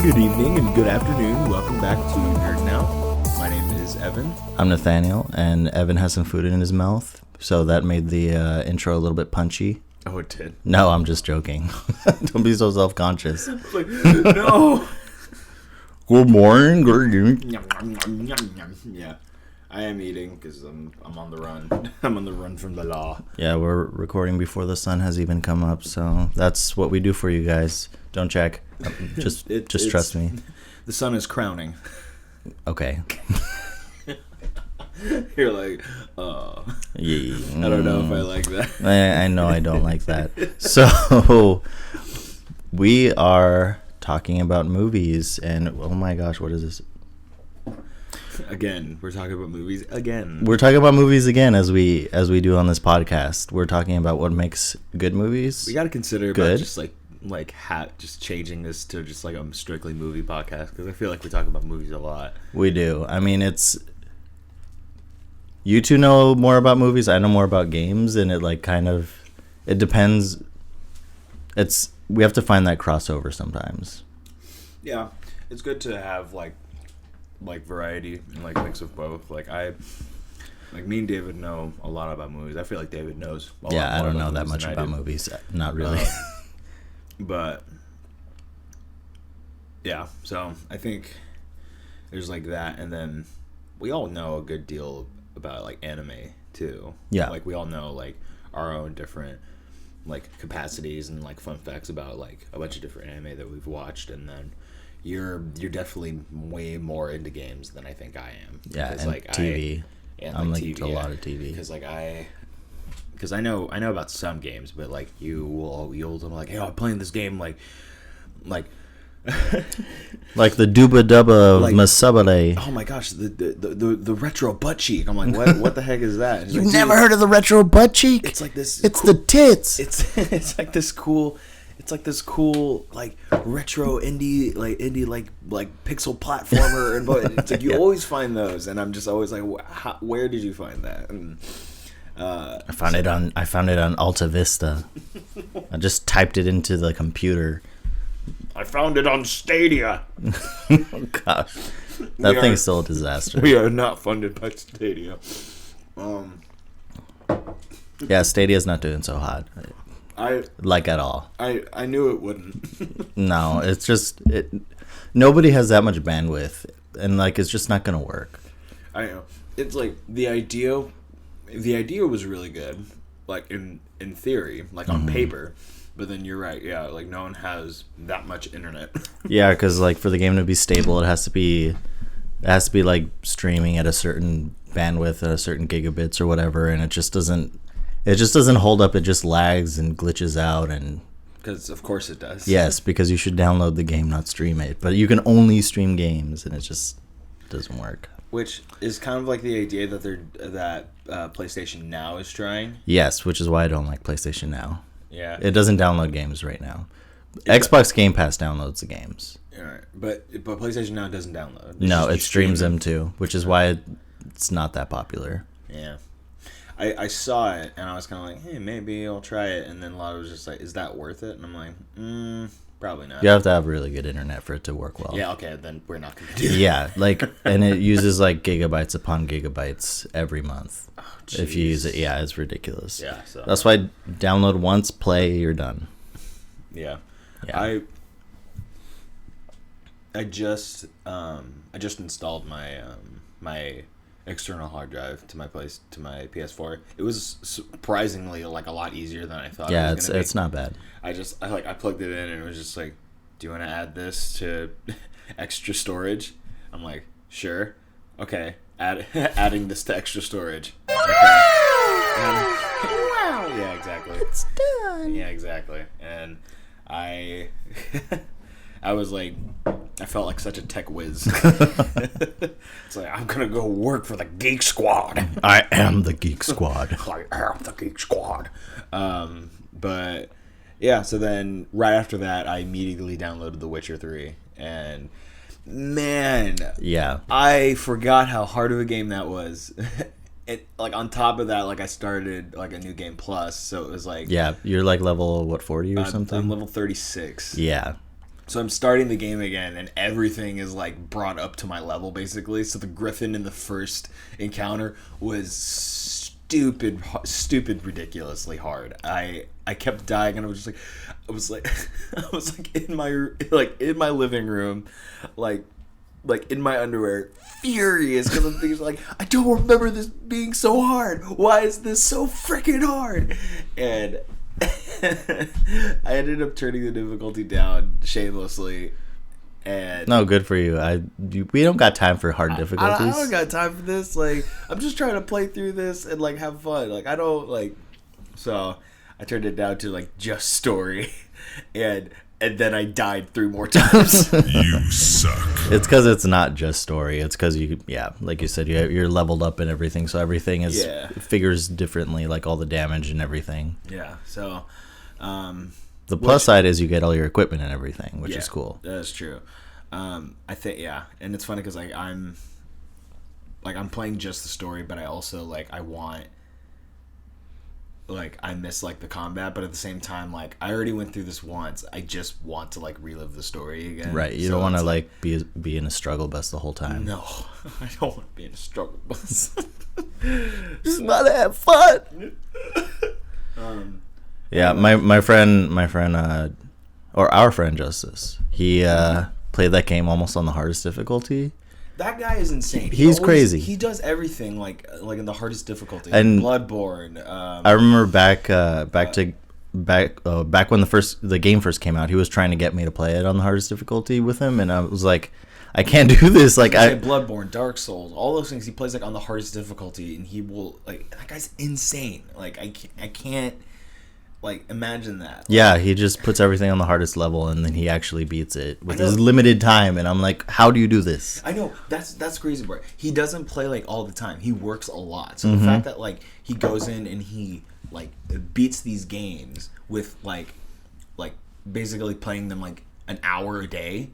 good evening, and good afternoon. Welcome back to Nerd Now. My name is Evan. I'm Nathanael, and Evan has some food in his mouth, so that made the intro a little bit punchy. Oh, it did. No, I'm just joking. Don't be so self-conscious. Like, no. Good morning, good evening. Yeah, I am eating because I'm on the run. I'm on the run from the law. Yeah, we're recording before the sun has even come up, so that's what we do for you guys. Don't check. Just trust me. The sun is crowning. Okay. You're like, Yeah. I don't know if I like that. I know I don't like that. So, we are talking about movies, and oh my gosh, what is this? Again, we're talking about movies again. We're talking about movies again, as we do on this podcast. We're talking about what makes good movies. We got to consider good. About just just changing this to just like a strictly movie podcast, because I feel like we talk about movies a lot. We do. I mean, it's you two know more about movies. I know more about games, and it depends. We have to find that crossover sometimes. Yeah, it's good to have like variety and like mix of both. Like me and David know a lot about movies. I feel like David knows a lot more. Yeah, I don't know that much about movies. Not really. But yeah, so I think there's like that, and then we all know a good deal about like anime too. Yeah, like we all know like our own different like capacities and like fun facts about like a bunch of different anime that we've watched, and then you're definitely way more into games than I think I am. Yeah, because, and like TV. I'm like TV, into a lot of TV because I know about some games, but like you'll tell me like, hey, I'm playing this game like like the Dubba Dubba like, Masabale. Oh my gosh, the retro butt cheek. I'm like, what the heck is that? You've like, never heard of the retro butt cheek? It's like this. It's cool, the tits. It's like this cool. It's like this cool like retro indie like pixel platformer, and it's like you always find those, and I'm just always like, where did you find that? And, I found it on Alta Vista. I just typed it into the computer. I found it on Stadia. Oh gosh, that thing's still a disaster. We are not funded by Stadia. Yeah, Stadia's not doing so hot. At all. I knew it wouldn't. No, it's just nobody has that much bandwidth, and like it's just not gonna work. I know. It's like the idea was really good, like in theory, like on paper, but then you're right, yeah, like no one has that much internet. Yeah, because like for the game to be stable, it has to be like streaming at a certain bandwidth, at a certain gigabits or whatever, and it just doesn't hold up. It just lags and glitches out, and because of course it does. Yes, because you should download the game, not stream it. But you can only stream games, and it just doesn't work. Which is kind of like the idea that PlayStation Now is trying. Yes, which is why I don't like PlayStation Now. Yeah, it doesn't download games right now. Xbox Game Pass downloads the games. All right, but PlayStation Now doesn't download. No, it streams them too, which is why it's not that popular. Yeah. I saw it, and I was kind of like, hey, maybe I'll try it. And then a lot was just like, is that worth it? And I'm like, probably not. You have to have really good internet for it to work well. Yeah, okay, then we're not going to do that. Yeah, and it uses like gigabytes upon gigabytes every month. Oh, if you use it, yeah, it's ridiculous. Yeah, so that's why download once, play, you're done. Yeah. I just installed my external hard drive to my PS4. It was surprisingly like a lot easier than I thought. Yeah, it was gonna be. It's not bad. I plugged it in, and it was just like, do you want to add this to extra storage? I'm like, sure, okay, adding this to extra storage. Okay. Wow. Yeah, exactly. It's done. Yeah, exactly. And I was like, I felt like such a tech whiz. It's like, I'm gonna go work for the Geek Squad. I am the Geek Squad. I am the Geek Squad. But yeah, so then right after that, I immediately downloaded The Witcher 3, and man, yeah, I forgot how hard of a game that was. It, like, on top of that, like, I started like a new game plus, so it was like, yeah, you're like level 40 or something. I'm level 36. Yeah, So I'm starting the game again, and everything is like brought up to my level basically. So the Griffin in the first encounter was stupid, ridiculously hard. I kept dying, and I was in my living room, like in my underwear, furious because I'm thinking like, I don't remember this being so hard. Why is this so freaking hard? And I ended up turning the difficulty down shamelessly. And no, good for you. We don't got time for hard difficulties. I don't got time for this. Like, I'm just trying to play through this and like have fun. Like, I don't like. So I turned it down to like just story, and then I died 3 more times. You suck. It's because it's not just story. It's because like you said, you're leveled up and everything, so everything is figures differently, like all the damage and everything. Yeah. So, the plus side is you get all your equipment and everything, which is cool. That's true. I think and it's funny because like I'm playing just the story, but I also like I miss like the combat, but at the same time, like I already went through this once. I just want to like relive the story again. Right. You don't want to like be in a struggle bus the whole time. No, I don't want to be in a struggle bus. Just not have fun. Yeah, my friend, or our friend Justice, he played that game almost on the hardest difficulty. That guy is insane. He's crazy. He does everything like in the hardest difficulty. And Bloodborne. I remember back when the game first came out, he was trying to get me to play it on the hardest difficulty with him, and I was like, I can't do this. Like Bloodborne, Dark Souls, all those things. He plays like on the hardest difficulty, and he will like that guy's insane. Like I can't. Like, imagine that. Yeah, he just puts everything on the hardest level, and then he actually beats it with his limited time. And I'm like, how do you do this? I know. That's crazy, bro. He doesn't play, like, all the time. He works a lot. So the fact that, like, he goes in and he, like, beats these games with, like basically playing them, like, an hour a day,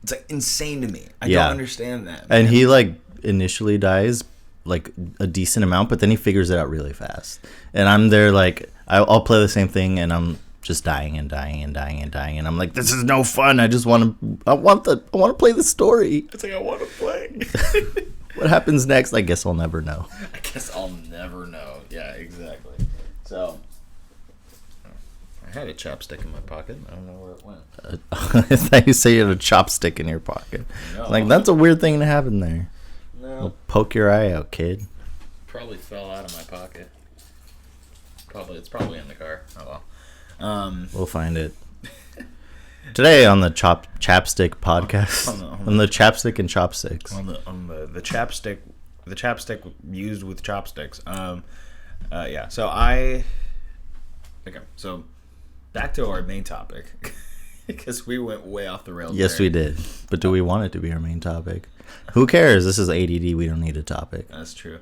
it's, like, insane to me. I don't understand that, man. And he, like, initially dies, like, a decent amount, but then he figures it out really fast. And I'm there, like... I'll play the same thing, and I'm just dying and dying and dying and dying, and I'm like, this is no fun. I want to play the story. It's like I want to play. What happens next? I guess I'll never know. I guess I'll never know. Yeah, exactly. So I had a chopstick in my pocket. I don't know where it went. I thought you said you had a chopstick in your pocket. No. Like, that's a weird thing to have in there. No. It'll poke your eye out, kid. Probably fell out of my pocket. It's probably in the car. Oh well. We'll find it. Today on the Chapstick podcast, on the Chapstick and Chopsticks. On the chapstick used with chopsticks. Yeah. So back to our main topic because we went way off the rails. Yes, we did. But do we want it to be our main topic? Who cares? This is ADD. We don't need a topic. That's true.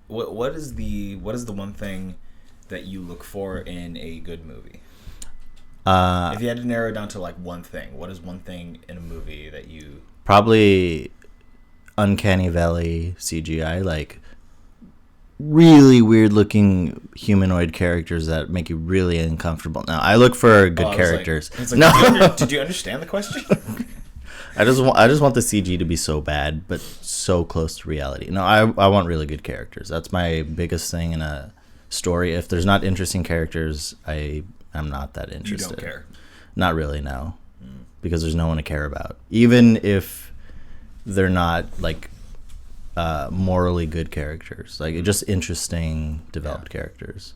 What is the one thing that you look for in a good movie? If you had to narrow it down to like one thing, what is one thing in a movie that you probably Uncanny Valley CGI, like really weird looking humanoid characters that make you really uncomfortable. Now I look for good characters. No, did you understand the question? I just want the CG to be so bad, but so close to reality. No, I want really good characters. That's my biggest thing in a story. If there's not interesting characters, I'm not that interested. You don't care? Not really, no. Because there's no one to care about. Even if they're not, like, morally good characters. Like, just interesting, developed characters.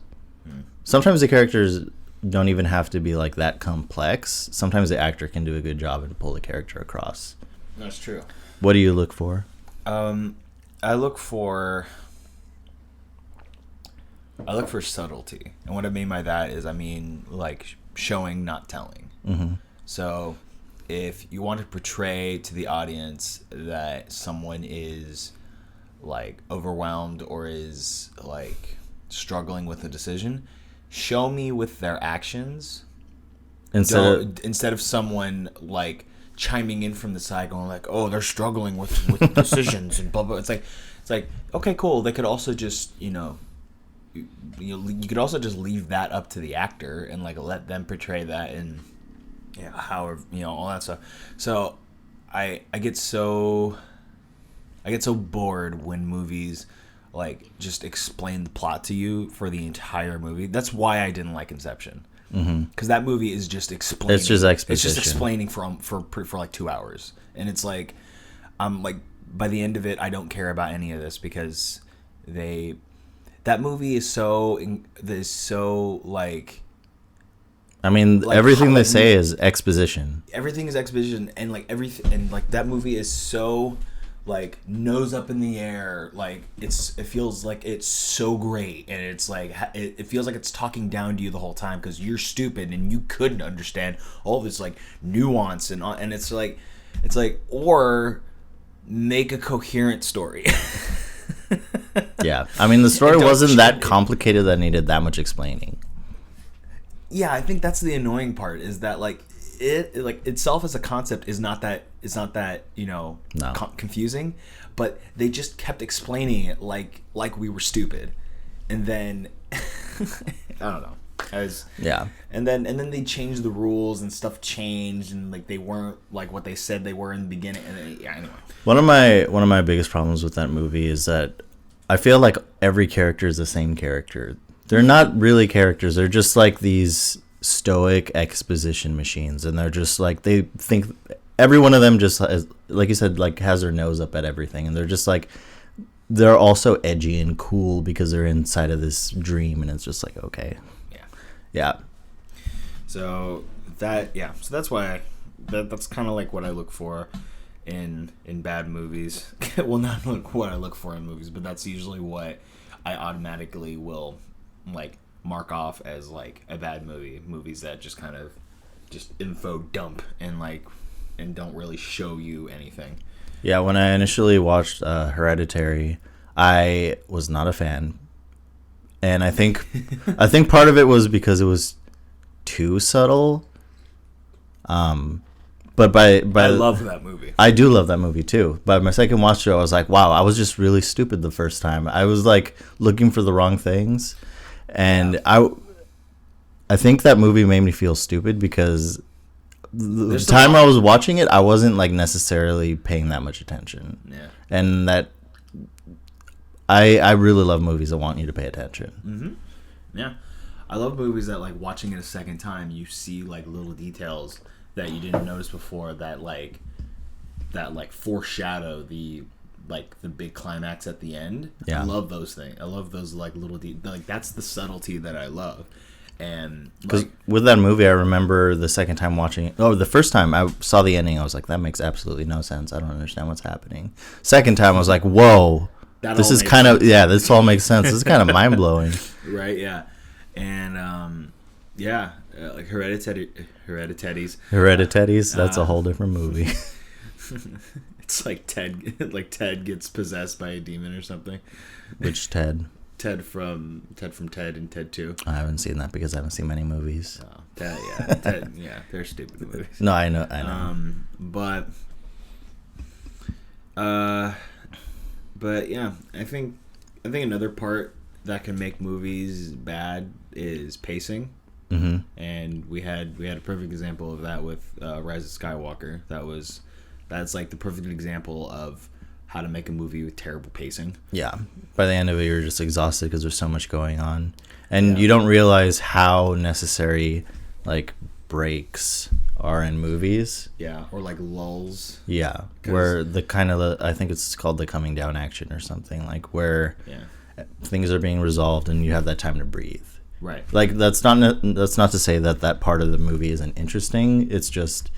Sometimes the characters don't even have to be like that complex. Sometimes the actor can do a good job and pull the character across. That's true. What do you look for? I look for subtlety, and what I mean by that is, I mean like showing, not telling. Mm-hmm. So, if you want to portray to the audience that someone is like overwhelmed or is like struggling with a decision, show me with their actions instead of someone like chiming in from the side going like, oh, they're struggling with decisions and blah blah. It's like okay, cool. They could also just, you know, you could also just leave that up to the actor and like let them portray that and however all that stuff. So I get so bored when movies like just explain the plot to you for the entire movie. That's why I didn't like Inception. Because that movie is just explaining. It's just exposition. It's just explaining for like 2 hours, and it's like, like by the end of it, I don't care about any of this because that movie is so like. I mean, like, everything they say is exposition. Everything is exposition, and like everything, and like that movie is so like nose up in the air. Like it feels like it's so great, and it's like it feels like it's talking down to you the whole time because you're stupid and you couldn't understand all this like nuance and it's like or make a coherent story. Yeah, I mean the story wasn't that complicated that needed that much explaining. Yeah, I think that's the annoying part is that like it like itself as a concept is not that no. Confusing, but they just kept explaining it like we were stupid, and then I don't know. And then they changed the rules and stuff changed and like they weren't like what they said they were in the beginning. And then, anyway. One of my biggest problems with that movie is that I feel like every character is the same character. They're not really characters. They're just like these stoic exposition machines, and they're just like they think every one of them just has, like you said, like has their nose up at everything, and they're just like they're also edgy and cool because they're inside of this dream, and it's just like okay, yeah. So that's why that's kind of like what I look for in bad movies. Well, not like what I look for in movies, but that's usually what I automatically will like mark off as like a bad movie. Movies that just kind of just info dump and don't really show you anything. Yeah, when I initially watched Hereditary, I was not a fan, and I think part of it was because it was too subtle. But I love that movie. I do love that movie too. But my second watch through, I was like, wow, I was just really stupid the first time. I was like looking for the wrong things. And I think that movie made me feel stupid because the time I was watching it, I wasn't like necessarily paying that much attention. Yeah. And that I really love movies that want you to pay attention. Mm-hmm. Yeah. I love movies that like watching it a second time, you see like little details that you didn't notice before that foreshadow the big climax at the end. Yeah. I love those things. I love those like little like that's the subtlety that I love. And because with that movie, I remember the second time watching it. Oh, the first time I saw the ending, I was like, that makes absolutely no sense. I don't understand what's happening. Second time, I was like, whoa, this is kind of this all makes sense. This is kind of mind blowing. Right? Yeah. And like Hereditaries. That's a whole different movie. It's like Ted gets possessed by a demon or something. Which Ted? Ted from Ted and Ted 2. I haven't seen that because I haven't seen many movies. Oh, Ted, they're stupid movies. No, I know. But yeah, I think another part that can make movies bad is pacing. Mm-hmm. And we had a perfect example of that with Rise of Skywalker. That's like the perfect example of how to make a movie with terrible pacing. Yeah. By the end of it, you're just exhausted because there's so much going on. And you don't realize how necessary, like, breaks are in movies. Yeah, or, like, lulls. Yeah, where I think it's called the coming down action or something, like, where things are being resolved and you have that time to breathe. Right. Like, that's not to say that part of the movie isn't interesting. It's just...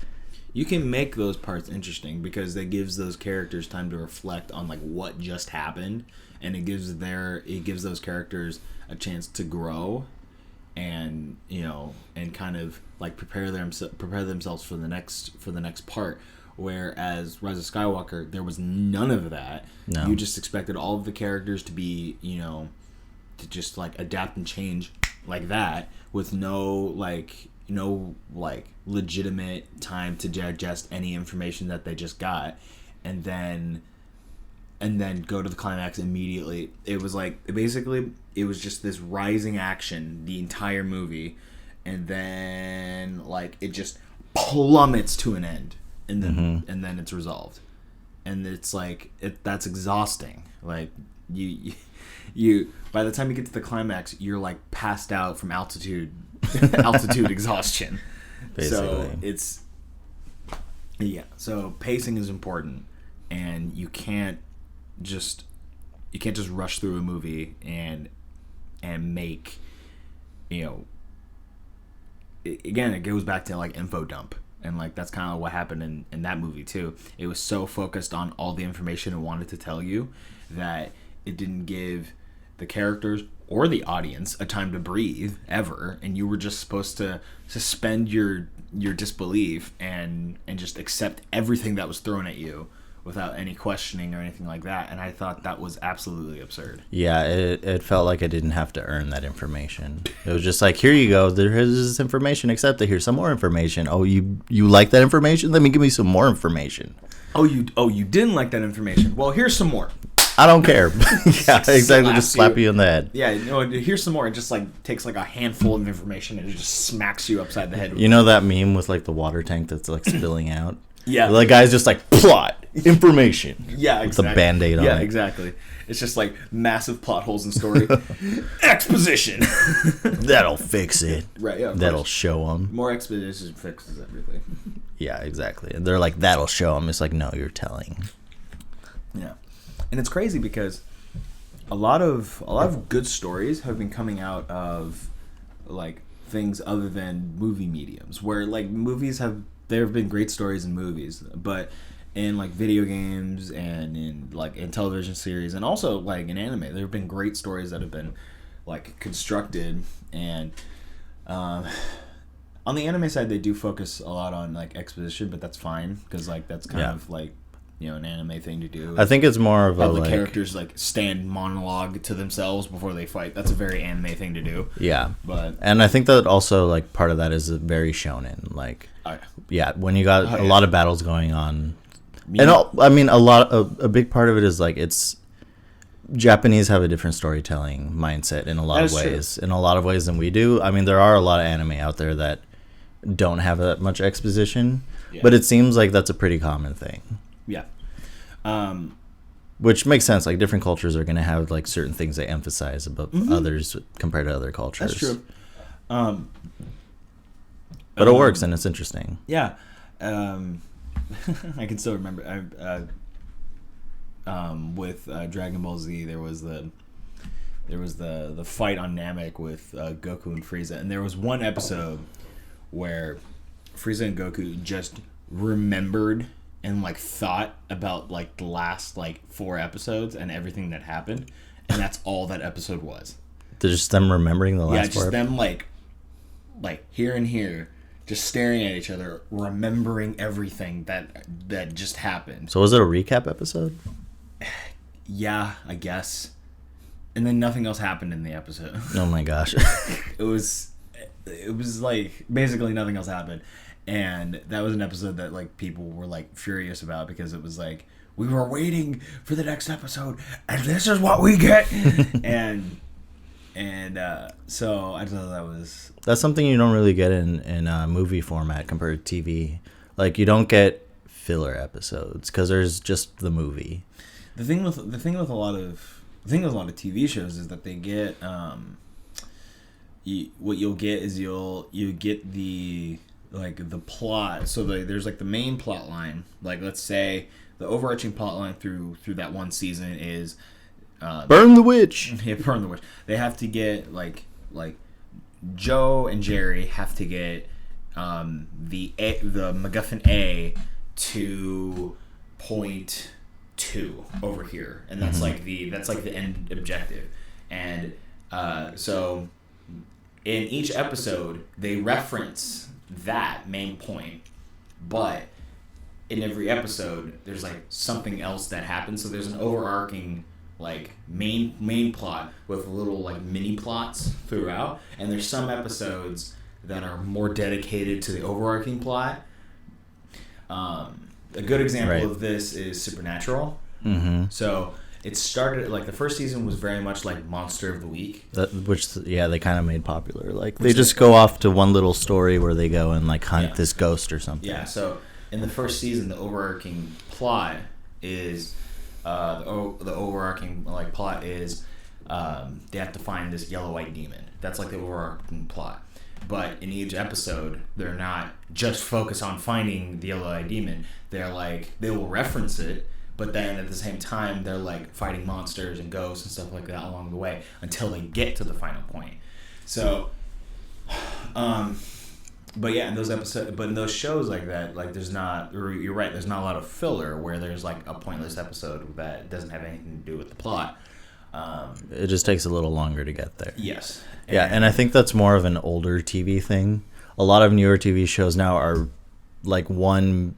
You can make those parts interesting because it gives those characters time to reflect on like what just happened, and it gives those characters a chance to grow, and and kind of like prepare themselves for the next part. Whereas Rise of Skywalker, there was none of that. No. You just expected all of the characters to be to just like adapt and change like that with no legitimate time to digest any information that they just got, and then and then go to the climax immediately. It was like basically it was just this rising action the entire movie, and then like it just plummets to an end, and then it's resolved, and it's like that's exhausting. Like you by the time you get to the climax, you're like passed out from altitude exhaustion. Basically. So so pacing is important, and you can't just rush through a movie and make, again, it goes back to like info dump, and like that's kind of what happened in that movie too. It was so focused on all the information it wanted to tell you that it didn't give the characters or the audience a time to breathe ever, and you were just supposed to suspend your disbelief and just accept everything that was thrown at you without any questioning or anything like that. And I thought that was absolutely absurd. Yeah, it felt like I didn't have to earn that information. It was just like, here you go, there's this information, accept it, here's some more information. Oh, you like that information? Let me give me some more information. Oh, you didn't like that information? Well, here's some more. I don't care. Yeah, exactly. Just slap you in the head. Yeah, here's some more. It just like takes like a handful of information and it just smacks you upside the head. You know that meme with like the water tank that's like spilling out? Yeah. The guy's just like, plot, information. Yeah, exactly. With the Band-Aid on it. Yeah, exactly. It's just like massive plot holes in story. Exposition. That'll fix it. Right, yeah. That'll show them. More exposition fixes everything. Yeah, exactly. And they're like, that'll show them. It's like, no, you're telling. Yeah. And it's crazy because a lot of good stories have been coming out of like things other than movie mediums, where like there have been great stories in movies, but in like video games and in television series and also like in anime, there have been great stories that have been like constructed. And on the anime side, they do focus a lot on like exposition, but that's fine because like that's kind of like, an anime thing to do. I think it's more of the characters like stand monologue to themselves before they fight. That's a very anime thing to do. Yeah, but and I think that also like part of that is very shonen. Like, when you got a lot of battles going on, a big part of it is like it's Japanese have a different storytelling mindset in a lot of ways. True. In a lot of ways than we do. I mean, there are a lot of anime out there that don't have that much exposition, but it seems like that's a pretty common thing. Yeah. Which makes sense. Like different cultures are going to have like certain things they emphasize above others compared to other cultures. That's true. But it works and it's interesting. Yeah. I can still remember with Dragon Ball Z there was the fight on Namek with Goku and Frieza, and there was one episode where Frieza and Goku just remembered and like thought about like the last like 4 episodes and everything that happened, and that's all that episode was. Just them remembering the last 4 just them like here and here, just staring at each other, remembering everything that just happened. So was it a recap episode? Yeah, I guess. And then nothing else happened in the episode. Oh my gosh. It was like basically nothing else happened. And that was an episode that like people were like furious about because it was like, we were waiting for the next episode and this is what we get. and so I thought that's something you don't really get in movie format compared to TV. Like you don't get filler episodes because there's just the movie. The thing with a lot of TV shows is that they get what you'll get is you get the plot. So there's like the main plot line. Like let's say the overarching plot line through that one season is burn the witch. Yeah, burn the witch. They have to get like Joe and Jerry have to get the MacGuffin A to point 2 over here, and that's like the end objective. And so in each episode they reference that main point, but in every episode there's like something else that happens. So there's an overarching like main plot with little like mini plots throughout, and there's some episodes that are more dedicated to the overarching plot. A good example of this is Supernatural. Mm-hmm. So it started like the first season was very much like Monster of the Week, they kind of made popular. Like they just go off to one little story where they go and like hunt this ghost or something. Yeah. So in the first season, the overarching plot is they have to find this yellow-eyed demon. That's like the overarching plot. But in each episode, they're not just focused on finding the yellow-eyed demon. They're like, they will reference it, but then at the same time, they're like fighting monsters and ghosts and stuff like that along the way until they get to the final point. So, but yeah, in those shows like that, like you're right, there's not a lot of filler where there's like a pointless episode that doesn't have anything to do with the plot. It just takes a little longer to get there. Yes. And I think that's more of an older TV thing. A lot of newer TV shows now are like one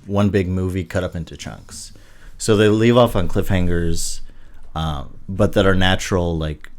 big movie cut up into chunks. So they leave off on cliffhangers, but that are natural, like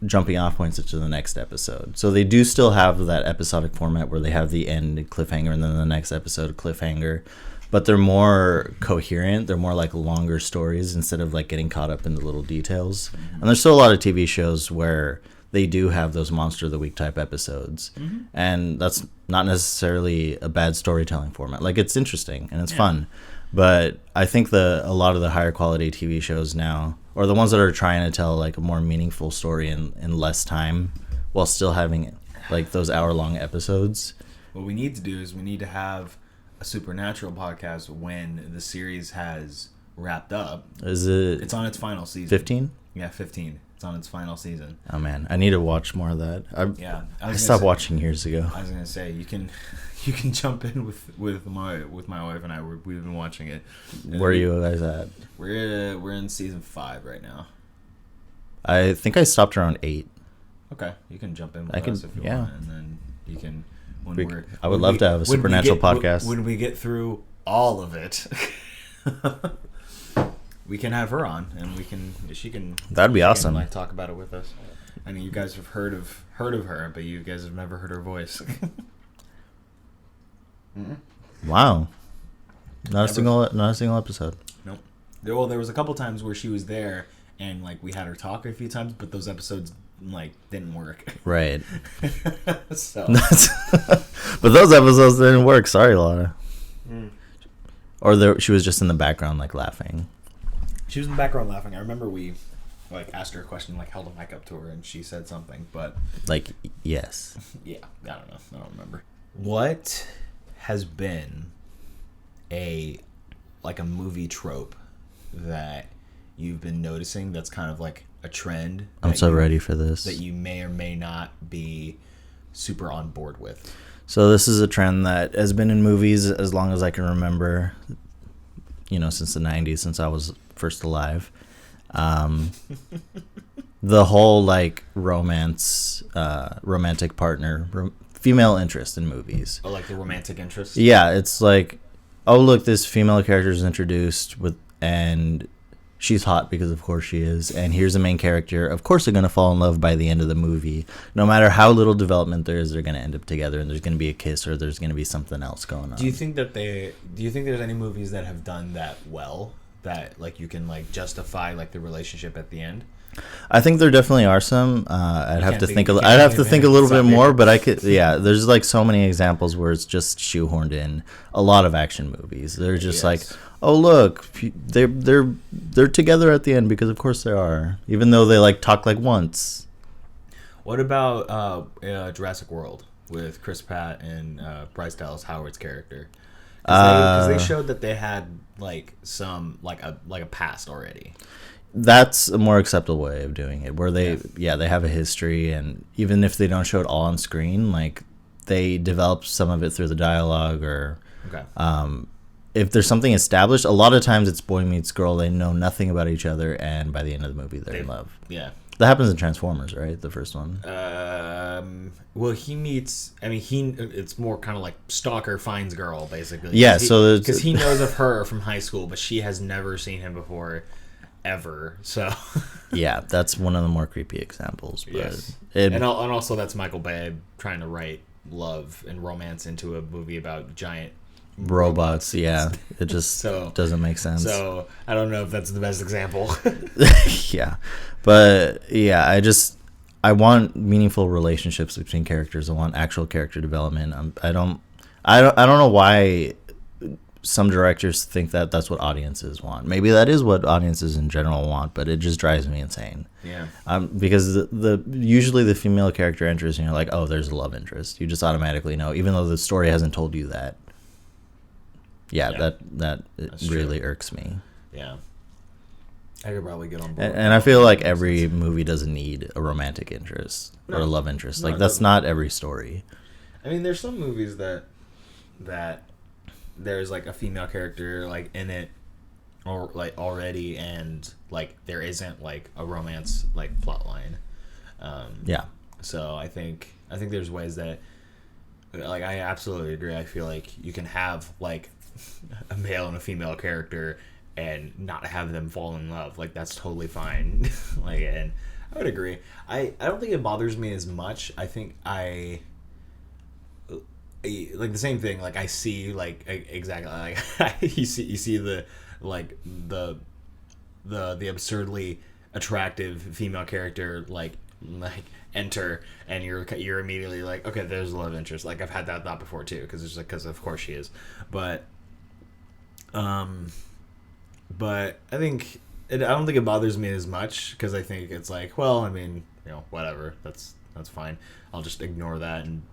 jumping off points into the next episode. So they do still have that episodic format where they have the end cliffhanger and then the next episode cliffhanger. But they're more coherent. They're more like longer stories instead of like getting caught up in the little details. Mm-hmm. And there's still a lot of TV shows where they do have those Monster of the Week type episodes. Mm-hmm. And that's not necessarily a bad storytelling format. Like it's interesting and it's fun. But I think a lot of the higher quality TV shows now, or the ones that are trying to tell like a more meaningful story in less time while still having like those hour-long episodes. What we need to do is we need to have a Supernatural podcast when the series has wrapped up. It's on its final season. 15? Yeah, 15. It's on its final season. Oh man, I need to watch more of that. I stopped watching years ago. I was gonna say you can jump in with my wife and I. We've been watching it. Where are you guys at? We're in season 5 right now. I think I stopped around 8. Okay, you can jump in with us if you want, and then you can. I would love to have a Supernatural podcast. When we get through all of it, we can have her on, and she can. That'd be awesome. Like talk about it with us. I mean, you guys have heard of her, but you guys have never heard her voice. Wow, not a single episode. Nope. Well, there was a couple times where she was there, and like we had her talk a few times, but those episodes like didn't work. Right. So. But those episodes didn't work. Sorry, Laura. Or she was just in the background, like laughing. She was in the background laughing. I remember we like asked her a question, like held a mic up to her, and she said something. But like, yes. Yeah, I don't know. I don't remember. What has been a movie trope that you've been noticing that's kind of like a trend? I'm so ready for this. That you may or may not be super on board with. So this is a trend that has been in movies as long as I can remember, since the 90s, since I was first alive. The whole like romance, romantic partner, female interest in movies. Oh, like the romantic interest? Yeah, it's like, oh look, this female character is introduced and she's hot because of course she is, and here's the main character. Of course they're going to fall in love by the end of the movie. No matter how little development there is, they're going to end up together, and there's going to be a kiss or there's going to be something else going on. Do you think there's any movies that have done that well, that like you can like justify like the relationship at the end? I think there definitely are some. I'd have to think a little bit more, but I could. Yeah, there's like so many examples where it's just shoehorned in. A lot of action movies, they're just like, oh look, they're together at the end because of course they are, even though they like talk like once. What about Jurassic World with Chris Pratt and Bryce Dallas Howard's character? Because they showed that they had like some like a past already. That's a more acceptable way of doing it, where they have a history, and even if they don't show it all on screen, like they develop some of it through the dialogue, or if there's something established. A lot of times it's boy meets girl, they know nothing about each other, and by the end of the movie they're in love. Yeah, that happens in Transformers, right? The first one. Well, he meets. I mean, it's more kind of like stalker finds girl, basically. Yeah, because he knows of her from high school, but she has never seen him before. Ever. So yeah, that's one of the more creepy examples. But yes. And also that's Michael Bay trying to write love and romance into a movie about giant robots. Yeah, it just doesn't make sense. So I don't know if that's the best example. Yeah, but yeah, I want meaningful relationships between characters. I want actual character development. I don't know why some directors think that that's what audiences want. Maybe that is what audiences in general want, but it just drives me insane. Yeah. Because the usually the female character enters and you're like, oh, there's a love interest. You just automatically know, even though the story hasn't told you that. Yeah. That really irks me. Yeah. I could probably get on board. And I feel like every movie doesn't need a romantic interest or a love interest. Like, that's not every story. I mean, there's some movies that there's like a female character like in it or like already, and like there isn't like a romance like plot line. Yeah. So I think there's ways that, like, I absolutely agree. I feel like you can have like a male and a female character and not have them fall in love. Like, that's totally fine. Like, and I would agree. I don't think it bothers me as much. I think like the same thing. Like, I see like exactly like you see the like the absurdly attractive female character like enter, and you're immediately like, okay, there's a love interest. Like, I've had that thought before too, because of course she is, but I think I don't think it bothers me as much, because I think it's like, well, I mean, you know, whatever, that's fine. I'll just ignore that, and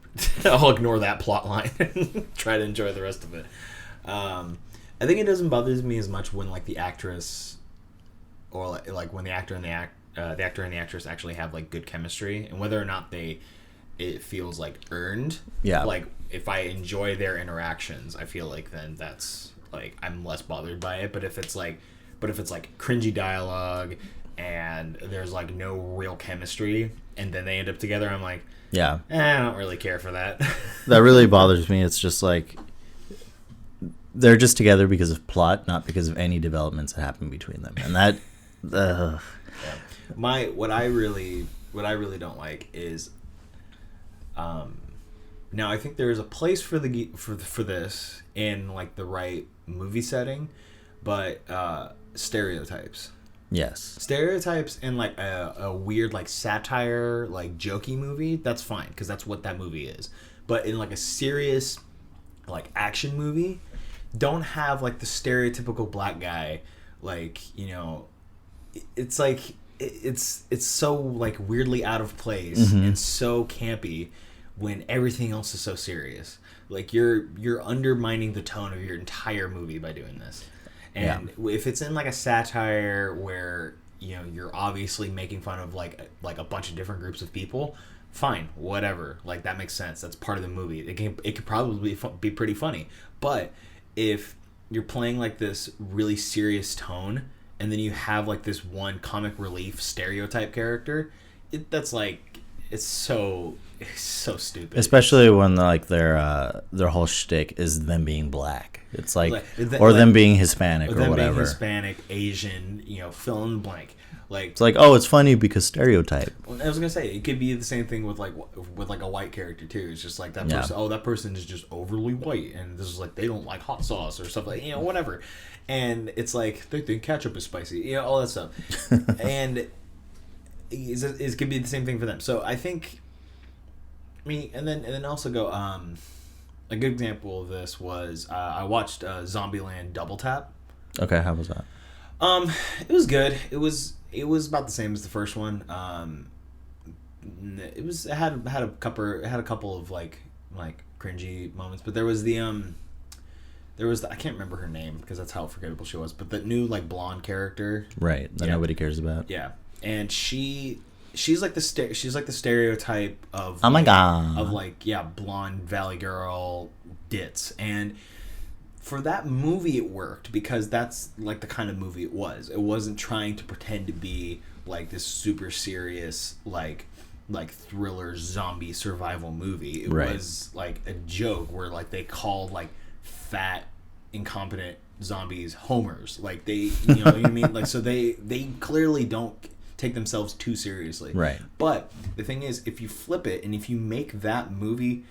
I'll ignore that plot line and try to enjoy the rest of it. I think it doesn't bother me as much when like the actress, or like when the actor and the actor and the actress actually have like good chemistry, and whether or not it feels like earned. Yeah. Like, if I enjoy their interactions, I feel like then that's like, I'm less bothered by it. But if it's like cringy dialogue and there's like no real chemistry, and then they end up together, I'm like, yeah, I don't really care for that. That really bothers me. It's just like, they're just together because of plot, not because of any developments that happen between them, and that. Yeah. What I really don't like is, now I think there is a place for this in like the right movie setting, but stereotypes. Yes. Stereotypes in like a weird like satire, like jokey movie, that's fine, because that's what that movie is. But in like a serious like action movie, don't have like the stereotypical black guy, like, you know, it's like it's so like weirdly out of place and so campy when everything else is so serious. Like, you're undermining the tone of your entire movie by doing this. And if it's in like a satire where, you know, you're obviously making fun of like a bunch of different groups of people, fine, whatever. Like, that makes sense. That's part of the movie. It could probably be pretty funny. But if you're playing like this really serious tone, and then you have like this one comic relief stereotype character, that's like, it's so stupid. Especially when like their whole shtick is them being black. It's like or them being Hispanic or whatever. Being Hispanic, Asian, you know, fill in the blank. Like, it's like, oh, it's funny because stereotype. I was gonna say, it could be the same thing with like a white character too. It's just like that person. Oh, that person is just overly white, and this is like, they don't like hot sauce or stuff like, you know, whatever. And it's like, they think ketchup is spicy, you know, all that stuff. And it could be the same thing for them. So I think, and then also go. A good example of this was I watched Zombieland Double Tap. Okay, how was that? It was good. It was about the same as the first one. It had a couple of like cringy moments, but there was I can't remember her name because that's how forgettable she was. But the new like blonde character, right? That nobody cares about. Yeah, and she's like the stereotype of, oh my god, of like, yeah, blonde valley girl ditz. And for that movie it worked because that's like the kind of movie it was. It wasn't trying to pretend to be like this super serious like thriller zombie survival movie. It was like a joke where like they called like fat incompetent zombies homers. Like, they, you know what I mean? Like, so they clearly don't take themselves too seriously. Right. But the thing is, if you flip it and if you make that movie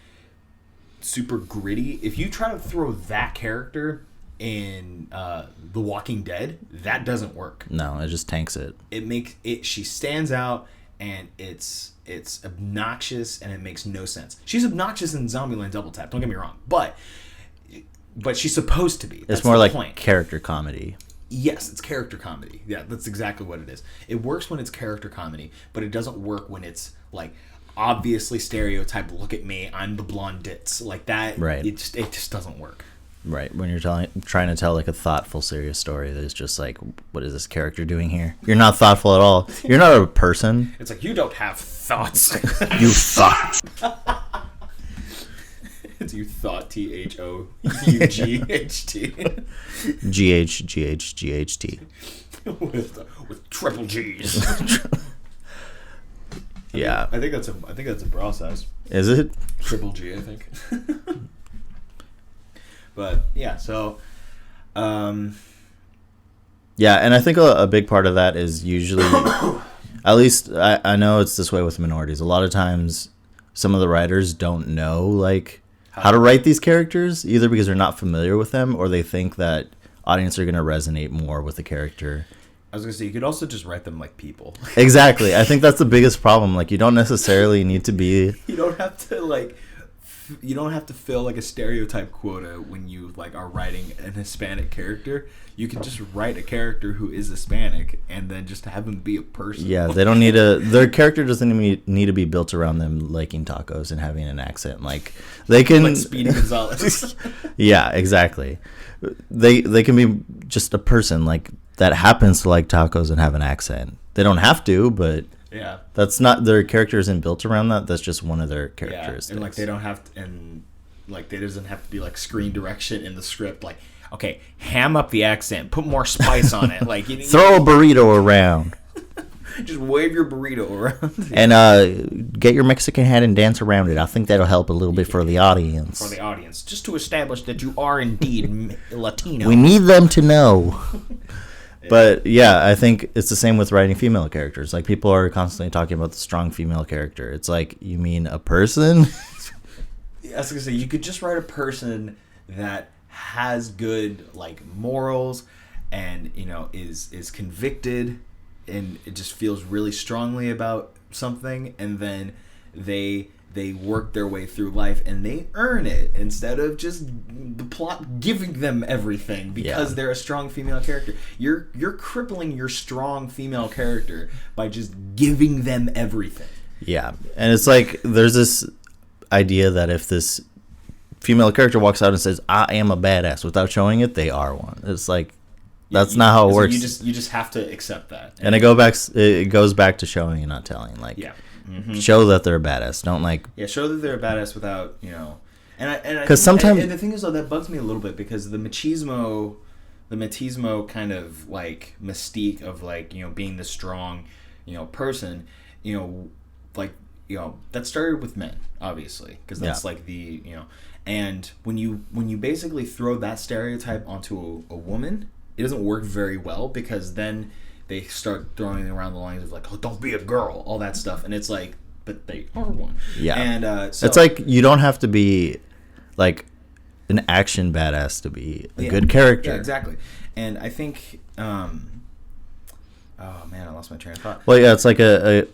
super gritty. If you try to throw that character in The Walking Dead, that doesn't work. No, it just tanks it. She stands out, and it's obnoxious, and it makes no sense. She's obnoxious in Zombieland Double Tap, don't get me wrong, but she's supposed to be. It's more like character comedy. Yes, it's character comedy. Yeah, that's exactly what it is. It works when it's character comedy, but it doesn't work when it's like obviously stereotyped. Look at me, I'm the blonde ditz, like that. Right. It just doesn't work. Right. When you're trying to tell like a thoughtful, serious story, that is just like, what is this character doing here? You're not thoughtful at all. You're not a person. It's like, you don't have thoughts. You thought. It's you thought THOUGHT. GHGHGHT. with triple G's. Yeah. I think that's a bra size. Is it? Triple G, I think. But yeah, so yeah, and I think a big part of that is usually at least I know it's this way with minorities. A lot of times some of the writers don't know like how to write these characters, either because they're not familiar with them or they think that audience are going to resonate more with the character. I was going to say, you could also just write them like people. Exactly. I think that's the biggest problem. Like, you don't necessarily need to be... You don't have to fill like a stereotype quota when you like are writing an Hispanic character. You can just write a character who is Hispanic and then just have them be a person. Yeah, they don't need to... Their character doesn't need to be built around them liking tacos and having an accent. Like, they can... Like Speedy Gonzalez. Yeah, exactly. They can be just a person like that happens to like tacos and have an accent. They don't have to, but... Yeah. That's not... Their character isn't built around that. That's just one of their characteristics. Yeah, and like they don't have to... And like there doesn't have to be like screen direction in the script. Like, okay, ham up the accent, put more spice on it. Like throw a burrito around. Just wave your burrito around. And get your Mexican hat and dance around it. I think that'll help a little bit for the audience. For the audience. Just to establish that you are indeed Latino. We need them to know. But yeah, I think it's the same with writing female characters. Like, people are constantly talking about the strong female character. It's like, you mean a person? I was gonna say, you could just write a person that has good like morals and is convicted and it just feels really strongly about something, and then they work their way through life and they earn it instead of just the plot giving them everything because they're a strong female character. You're crippling your strong female character by just giving them everything. Yeah, and it's like there's this idea that if this female character walks out and says, "I am a badass," without showing it, they are one. It's like that's not how it works. You just have to accept that. And it goes back to showing and not telling. Like, show that they're a badass. Don't like show that they're a badass without And because sometimes and the thing is though, that bugs me a little bit because the machismo kind of like mystique of like being the strong person that started with men, obviously, because that's like the and when you basically throw that stereotype onto a woman, it doesn't work very well because then they start throwing around the lines of like, oh, don't be a girl, all that stuff, and it's like, but they are one. Yeah, and so it's like you don't have to be like an action badass to be a good character. Yeah, exactly. And I think, oh man, I lost my train of thought. Well, yeah, it's like a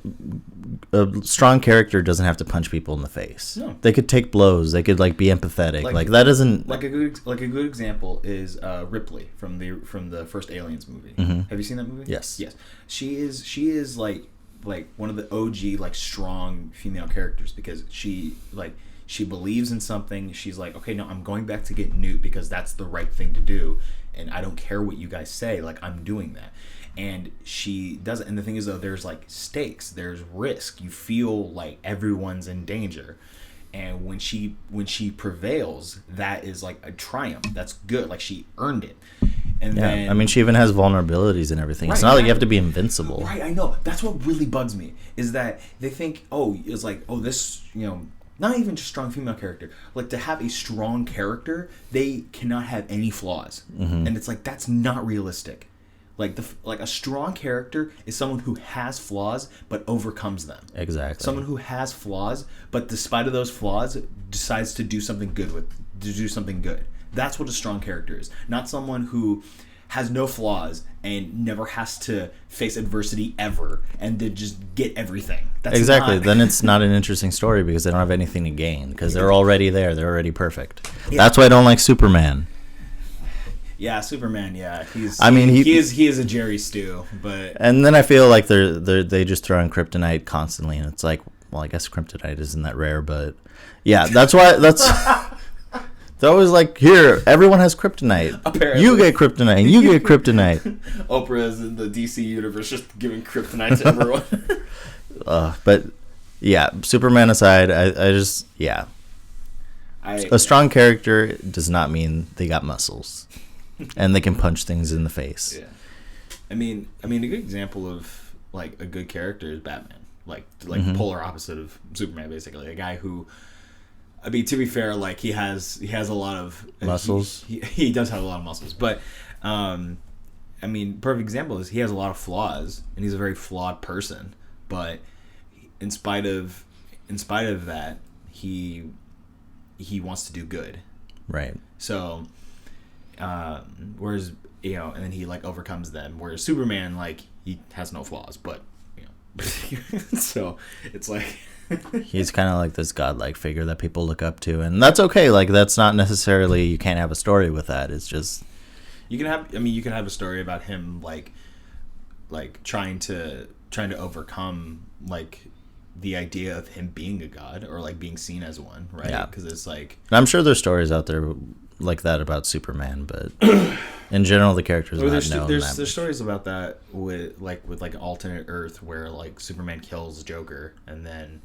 strong character doesn't have to punch people in the face. No, they could take blows. They could like be empathetic. Like that isn't like a good example is Ripley from the first Aliens movie. Mm-hmm. Have you seen that movie? Yes. Yes. She is like one of the OG like strong female characters because she believes in something. She's like, okay, no, I'm going back to get Newt because that's the right thing to do, and I don't care what you guys say. Like, I'm doing that. And she does it. And the thing is, though, there's like stakes, there's risk. You feel like everyone's in danger. And when she prevails, that is like a triumph. That's good. Like, she earned it. And then, I mean, she even has vulnerabilities and everything. Right, it's not like you have to be invincible. Right, I know. That's what really bugs me is that they think, this, not even just strong female character. Like, to have a strong character, they cannot have any flaws. Mm-hmm. And it's like, that's not realistic. Like a strong character is someone who has flaws but overcomes them. Exactly. Someone who has flaws, but despite of those flaws, decides to do something good. That's what a strong character is. Not someone who has no flaws and never has to face adversity ever and then just get everything. That's exactly. Not... Then it's not an interesting story because they don't have anything to gain because they're already there. They're already perfect. Yeah. That's why I don't like Superman. Yeah, Superman. Yeah, he is a Jerry Stew, but and then I feel like they just throw in kryptonite constantly, and it's like, well, I guess kryptonite isn't that rare, but yeah, that's why they're always like, here, everyone has kryptonite. Apparently. You get kryptonite, and you get kryptonite. Oprah is in the DC universe just giving kryptonite to everyone. But yeah, Superman aside, I just a strong character does not mean they got muscles. And they can punch things in the face. Yeah, I mean, a good example of like a good character is Batman. Like the polar opposite of Superman, basically. A guy who, I mean, to be fair, like he has a lot of muscles. He does have a lot of muscles, but I mean, perfect example is he has a lot of flaws, and he's a very flawed person. But in spite of that, he wants to do good. Right. So. Whereas and then he like overcomes them. Whereas Superman, like, he has no flaws, but so it's like he's kind of like this godlike figure that people look up to, and that's okay. Like, that's not necessarily, you can't have a story with that. It's just you can have a story about him like trying to overcome like the idea of him being a god or like being seen as one, right? Yeah. Because it's like, I'm sure there's stories out there like that about Superman, but in general the character is not known. There's stories about that with alternate Earth where like Superman kills Joker and then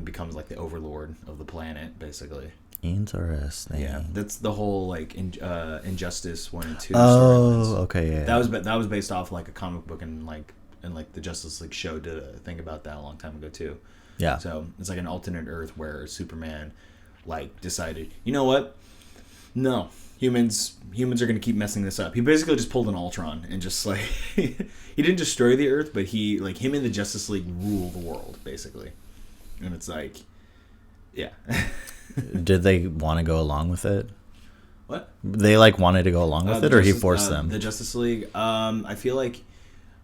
becomes like the overlord of the planet, basically. Interesting. Yeah, that's the whole like Injustice 1 and 2. Oh, okay, yeah. That was based off like a comic book and the Justice League show did a thing about that a long time ago too. Yeah. So it's like an alternate Earth where Superman like decided, you know what? No, humans are going to keep messing this up. He basically just pulled an Ultron and just like he didn't destroy the Earth, but he like him and the Justice League rule the world basically. And it's like, yeah. Did they want to go along with it? What? They like wanted to go along with it, or he forced them? The Justice League. I feel like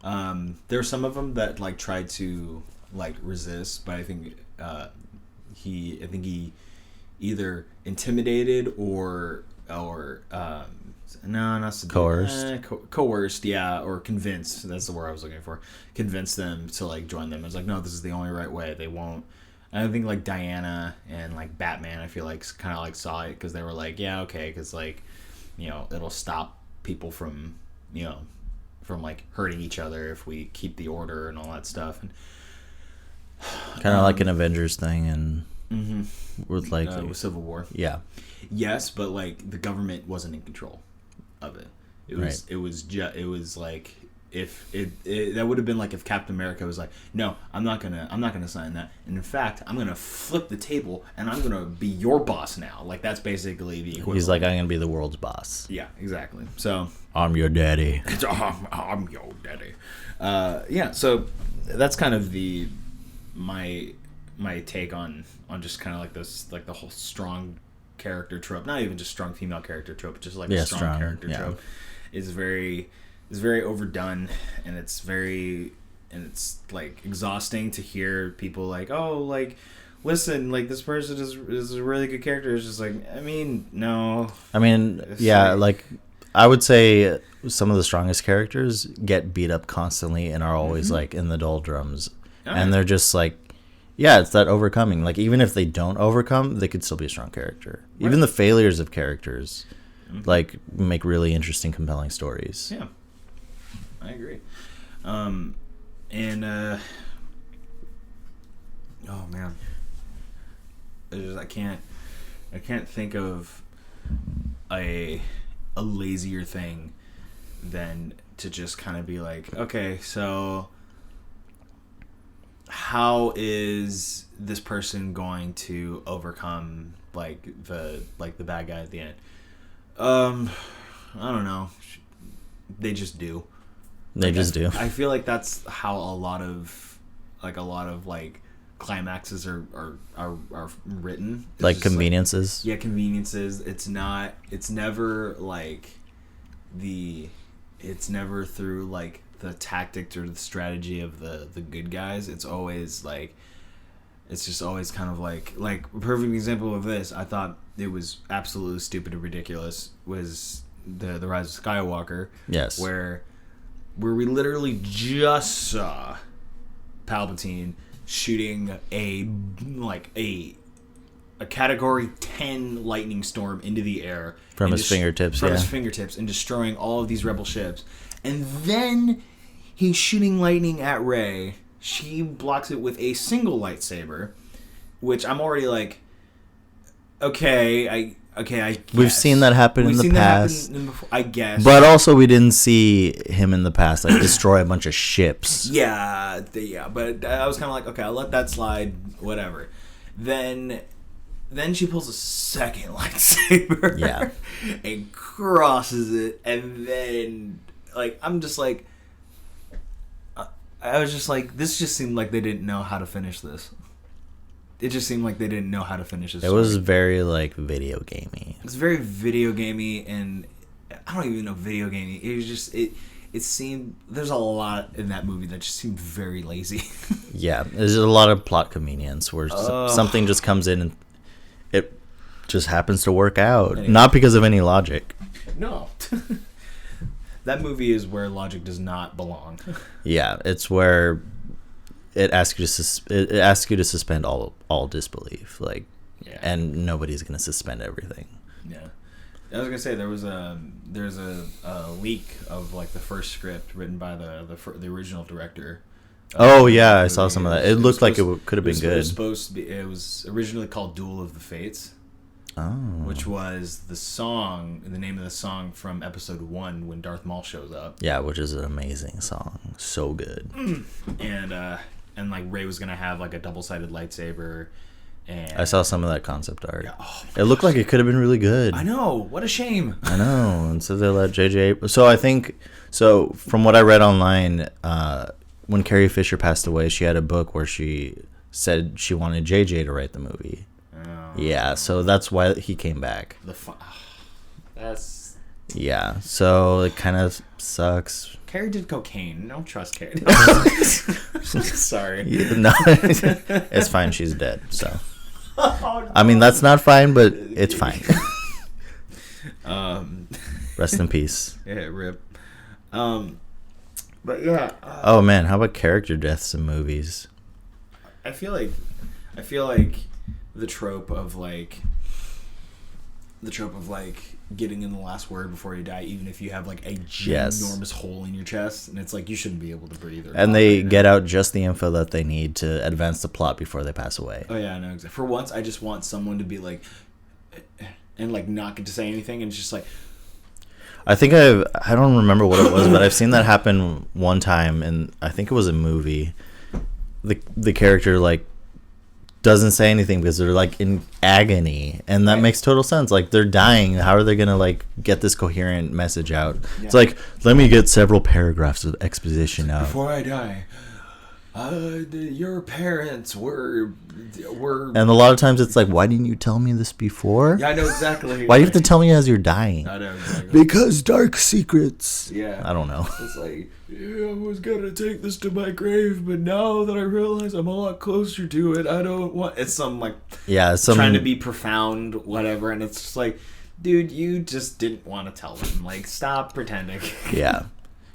there were some of them that like tried to like resist, but I think he either intimidated or no, not coerced, yeah, or convinced. That's the word I was looking for. Convinced them to like join them. It's like, no, this is the only right way. They won't. I think like Diana and like Batman, I feel like kind of like saw it because they were like, yeah, okay, because like it'll stop people from like hurting each other if we keep the order and all that stuff. And kind of like an Avengers thing, and with like with Civil War. Yeah. Yes, but like the government wasn't in control of it. It was right. it was like if it that would have been like if Captain America was like, no, I'm not gonna sign that, and in fact I'm gonna flip the table and I'm gonna be your boss now. Like that's basically the equivalent. He's like, I'm gonna be the world's boss. Yeah, exactly. So I'm your daddy. I'm your daddy. Yeah. So that's kind of my take on just kind of like this, like the whole strong character trope. Not even just strong female character trope, just like a strong character trope is very overdone, and it's like exhausting to hear people like, oh, like, listen, like this person is a really good character. It's just like, I mean, no. I mean, yeah, like I would say some of the strongest characters get beat up constantly and are always like in the doldrums, and they're just like, yeah, it's that overcoming. Like even if they don't overcome, they could still be a strong character. Right. Even the failures of characters, like make really interesting, compelling stories. Yeah. I agree. Oh man, I can't think of a lazier thing than to just kind of be like, okay, so how is this person going to overcome like the bad guy at the end? I don't know. they just do. They just do. I feel like that's how a lot of like climaxes are written. It's Like just, conveniences. yeah, conveniences. It's never through like the tactics or the strategy of the good guys. It's always like, it's just always kind of like a perfect example of this. I thought it was absolutely stupid and ridiculous was the Rise of Skywalker. Yes. Where we literally just saw Palpatine shooting a Category 10 lightning storm into the air From his fingertips, and destroying all of these rebel ships. And then he's shooting lightning at Rey. She blocks it with a single lightsaber, which I'm already like, I guess. We've seen that happen in the past. I guess. But also we didn't see him in the past like destroy a bunch of ships. Yeah, but I was kind of like, okay, I'll let that slide, whatever. Then she pulls a second lightsaber. Yeah. And crosses it, and then like I'm just like, I was just like, this just seemed like they didn't know how to finish this. It just seemed like they didn't know how to finish this. It was very like video gamey. It's very video gamey, and I don't even know video gamey. It was just it seemed there's a lot in that movie that just seemed very lazy. Yeah, there's a lot of plot convenience where something just comes in and it just happens to work out, anyway. Not because of any logic. No. That movie is where logic does not belong. Yeah, it's where it asks you to suspend all disbelief, like, Yeah. and nobody's gonna suspend everything. Yeah, I was gonna say there's a leak of like the first script written by the original director. Oh yeah, I saw some of that. It looked like it could have been good. It was supposed to be. It was originally called Duel of the Fates. Oh. Which was the name of the song from episode 1 when Darth Maul shows up. Yeah, which is an amazing song. So good. And like Rey was gonna have like a double-sided lightsaber. And I saw some of that concept art. Yeah, oh it looked like it could have been really good. I know. What a shame. I know. And so they let JJ. So I think. So from what I read online, when Carrie Fisher passed away, she had a book where she said she wanted JJ to write the movie. Yeah, so that's why he came back. That's... Yeah, so it kind of sucks. Carrie did cocaine. Don't trust Carrie. Sorry. No, it's fine. She's dead, so. Oh, no. I mean, that's not fine, but it's fine. Rest in peace. Yeah, rip. But yeah. Oh, man, how about character deaths in movies? I feel like the trope of like getting in the last word before you die, even if you have like a ginormous hole in your chest, and it's like you shouldn't be able to breathe. And they get out just the info that they need to advance the plot before they pass away. Oh yeah, I know exactly. For once, I just want someone to be like, and like not get to say anything, and it's just like. I think I don't remember what it was, but I've seen that happen one time, and I think it was a movie. The character like doesn't say anything because they're like in agony, and that makes total sense. Like they're dying. How are they gonna like get this coherent message out? Yeah. It's like, let me get several paragraphs of exposition out before I die. Your parents were and a lot of times it's like, why didn't you tell me this before? Yeah, I know exactly. Why do you have to tell me as you're dying? I know exactly. Because dark secrets. Yeah, I don't know. It's like, yeah, I was gonna take this to my grave, but now that I realize I'm a lot closer to it, I don't want. It's some like trying to be profound, whatever, and it's just like, dude, you just didn't want to tell them. Like, stop pretending. Yeah,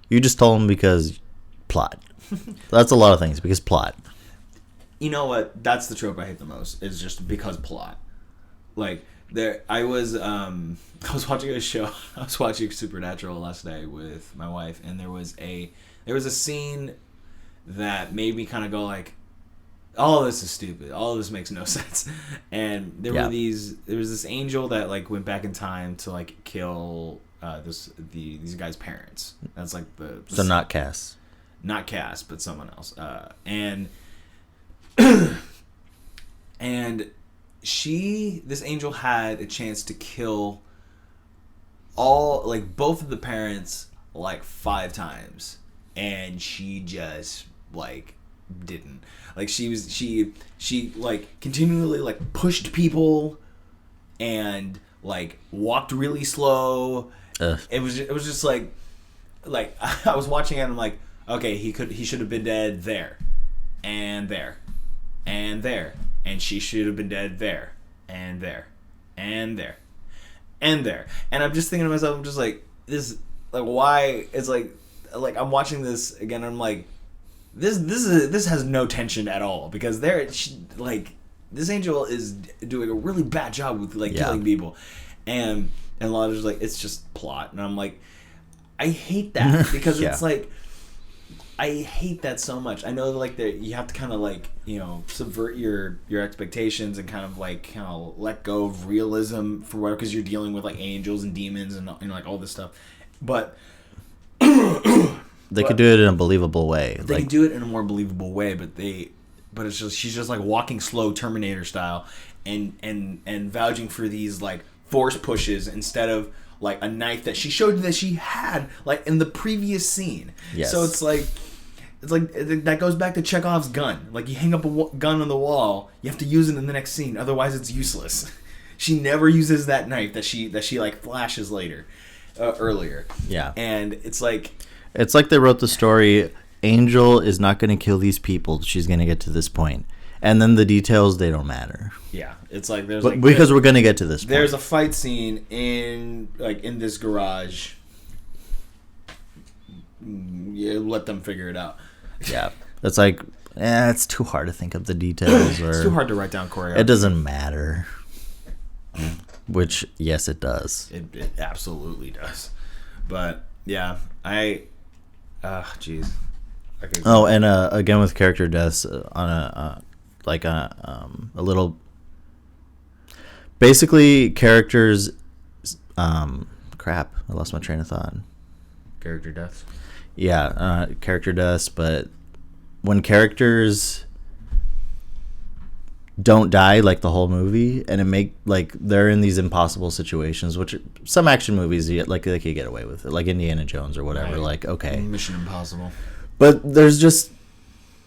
you just told them because plot. That's a lot of things because plot. You know what? That's the trope I hate the most. Is just because plot. Like I was watching a show. I was watching Supernatural last night with my wife, and there was a scene that made me kind of go like, all of this is stupid. All of this makes no sense. And there was this angel that like went back in time to like kill these guys' parents. That's like so not Cass. Not Cass, but someone else. And this angel had a chance to kill both of the parents like 5 times, and she just like didn't. Like she like continually like pushed people and like walked really slow. It was just like I was watching it and I'm like, okay, he should have been dead there and there and there, and she should have been dead there and there and there and there. And I'm just thinking to myself, I'm just like, this, like, why? It's like I'm watching this again and I'm like, this has no tension at all, because like this angel is doing a really bad job with like killing people, and Lana's like, it's just plot, and I'm like, I hate that because it's like, I hate that so much. I know like that you have to kind of like, you know, subvert your expectations and kind of let go of realism for whatever, because you're dealing with like angels and demons and like all this stuff, but they could do it in a believable way. They can do it in a more believable way, but it's just, she's just like walking slow Terminator style and vouching for these like force pushes instead of like a knife that she showed that she had like in the previous scene. Yes. So it's like that goes back to Chekhov's gun. Like, you hang up a gun on the wall, you have to use it in the next scene, otherwise it's useless. She never uses that knife that she like flashes later, earlier. Yeah. And it's like they wrote the story, Angel is not going to kill these people, she's going to get to this point. And then the details, they don't matter. Yeah, it's like there's like, because we're going to get to this point. There's a fight scene in this garage. Yeah, let them figure it out. Yeah, it's like, it's too hard to think of the details. Or it's too hard to write down choreography. It doesn't matter. Which, yes, it does. It absolutely does. But yeah, jeez. Okay, oh, and again with character deaths on a little. Basically, characters. Crap! I lost my train of thought. Character deaths. Yeah, character deaths. But when characters don't die like the whole movie, and they're in these impossible situations, which some action movies like they could get away with it, like Indiana Jones or whatever. Right. Like, okay, Mission Impossible. But there's just,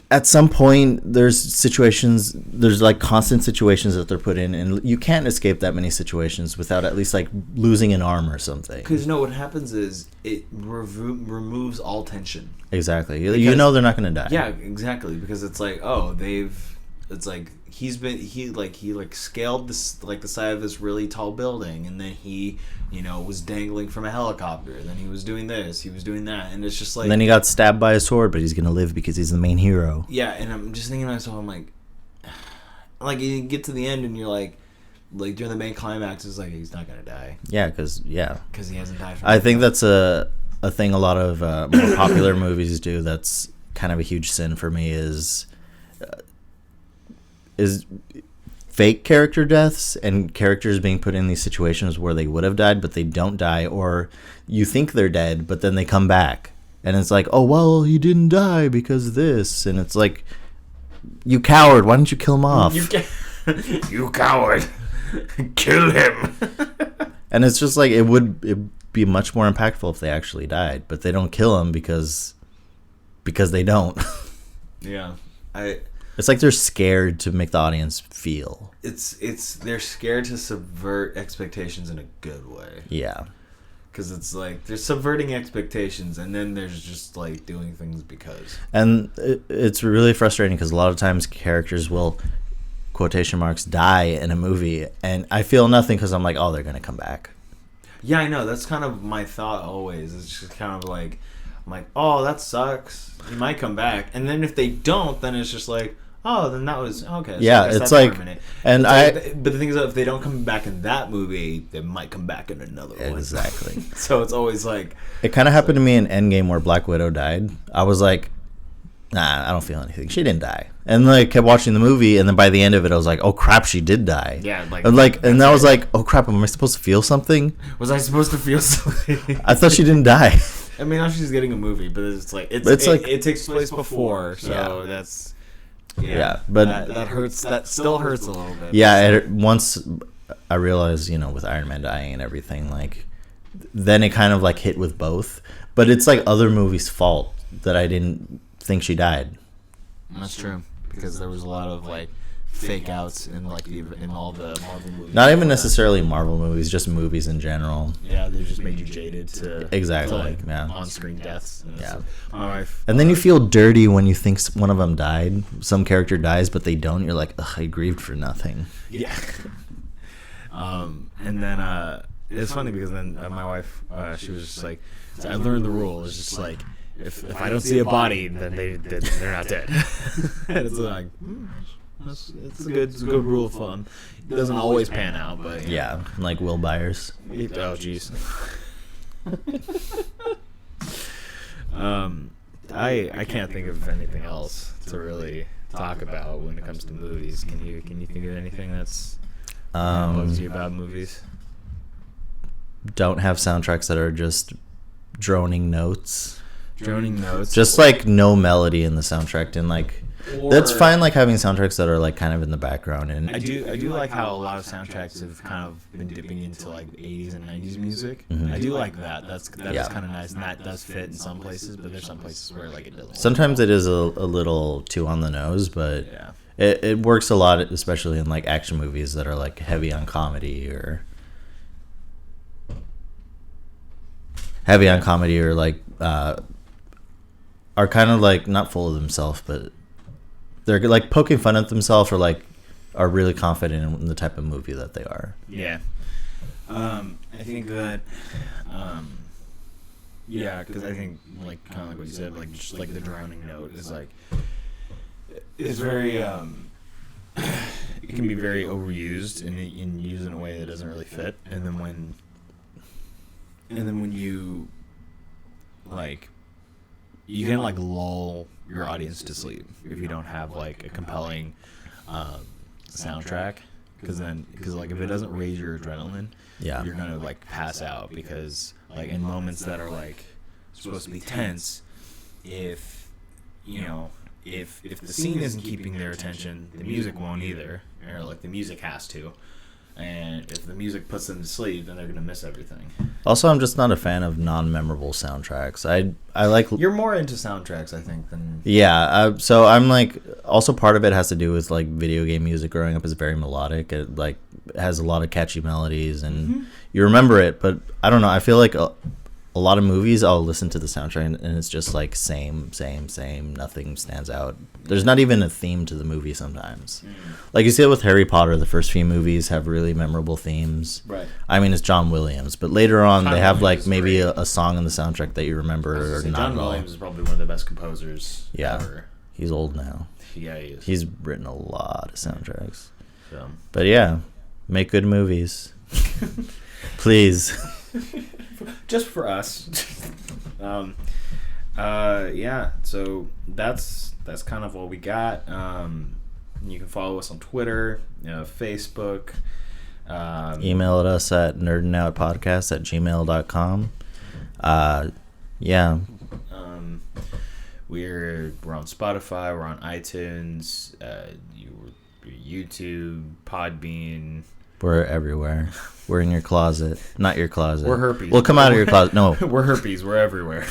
at some point, there's like constant situations that they're put in, and you can't escape that many situations without at least like losing an arm or something. Because what happens is it removes all tension. Exactly. Because, you know they're not going to die. Yeah, exactly. Because it's like, it's like he scaled this like the side of this really tall building, and then he was dangling from a helicopter, and then he was doing this, he was doing that, and it's just like, and then he got stabbed by a sword, but he's gonna live because he's the main hero. Yeah, and I'm just thinking to myself, I'm like you get to the end and you're like during the main climax, it's like he's not gonna die. Yeah, because he hasn't died. I think that's a thing a lot of more popular movies do. That's kind of a huge sin for me is fake character deaths and characters being put in these situations where they would have died but they don't die, or you think they're dead but then they come back and it's like, oh well, he didn't die because this, and it's like, you coward, why didn't you kill him off? You coward. Kill him. And it's just like, it'd be much more impactful if they actually died, but they don't kill him because they don't. Yeah. It's like they're scared to make the audience feel. They're scared to subvert expectations in a good way. Yeah. Because it's like they're subverting expectations, and then there's just like doing things because. And it's really frustrating because a lot of times characters will, quotation marks, die in a movie, and I feel nothing because I'm like, oh, they're going to come back. Yeah, I know. That's kind of my thought always. It's just kind of like, I'm like, oh, that sucks. He might come back. And then if they don't, then it's just like, oh, then that was okay. So yeah, it's like, and but the thing is, if they don't come back in that movie, they might come back in another one. Exactly. So it's always like, it kind of happened to me in Endgame where Black Widow died. I was like, nah, I don't feel anything. She didn't die. And then I kept watching the movie, and then by the end of it, I was like, oh crap, she did die. Yeah, and I was like, oh crap, am I supposed to feel something? Was I supposed to feel something? I thought she didn't die. I mean, now she's getting a movie, but it's like it takes place before, so that's. Yeah, but that hurts. That still hurts a little bit. Yeah, once I realized, with Iron Man dying and everything, like, then it kind of like hit with both. But But it's like other movies' fault that I didn't think she died. That's true, because there was a lot of like fake outs in like in all the Marvel movies. Not even necessarily Marvel movies, just movies in general. Yeah, they just made you jaded to Exactly. to, like, Yeah. on-screen deaths. And Yeah. my wife. And then you feel dirty when you think one of them died. Some character dies, but they don't. You're like, ugh, I grieved for nothing. Yeah. And then it's funny because then my wife, she was just like, I learned the rule. It's just like, if I don't see a body, then they're not dead. And it's like, it's a good rule of thumb. It doesn't always pan out, but Yeah, like Will Byers. Oh jeez. I can't think of anything else to really talk about when it comes to movies. Can you think of anything that's bugs you about movies? Don't have soundtracks that are just droning notes. Droning notes. Just like no melody in the soundtrack, and like that's fine. Like having soundtracks that are like kind of in the background. And I do like how a lot of soundtracks have kind of been dipping into like 80s and 90s music. Mhm. I do like that. That Yeah. is kind of nice, and that does fit in some places. But there's some places where like it doesn't. sometimes it is a little too on the nose, but Yeah. it works a lot, especially in like action movies that are like heavy on comedy or like are kind of like not full of themselves, but they're like poking fun at themselves or like are really confident in the type of movie that they are. Yeah. I think that, yeah, because I think, like, kind of like what you said, like, just like the drowning note is like, it's very, it can be very overused and used in a way that doesn't really fit. And then when you, like, you can, like, lull your audience to sleep if you don't have, like, a compelling soundtrack. Because like, if it doesn't raise your adrenaline, Yeah. you're gonna like pass out. Because like in moments that are like supposed to be tense, if the scene isn't keeping their attention, the music won't either, or like the music has to. And if the music puts them to sleep, then they're gonna miss everything. Also, I'm just not a fan of non-memorable soundtracks. I like. You're more into soundtracks, I think, than Yeah, so I'm like, also part of it has to do with like video game music. Growing up is very melodic. It like has a lot of catchy melodies, and you remember it. But I don't know. I feel like a lot of movies, I'll listen to the soundtrack, and it's just like same. Nothing stands out. There's not even a theme to the movie sometimes. Like you see it with Harry Potter. The first few movies have really memorable themes. right. I mean, it's John Williams, but later on John they have Williams like is maybe great. a song in the soundtrack that you remember or not John at all. Williams is probably one of the best composers Yeah. ever. He's old now. Yeah, he is. He's written a lot of soundtracks. So. But yeah, make good movies. Please. Just for us. Yeah, so that's kind of what we got. You can follow us on Twitter, Facebook. Email at us at nerdingoutpodcast@gmail.com. Yeah. We're on Spotify, we're on iTunes, YouTube, Podbean. We're everywhere. We're in your closet. Not your closet. We're herpes. We'll come out of your closet. No. We're herpes. We're everywhere.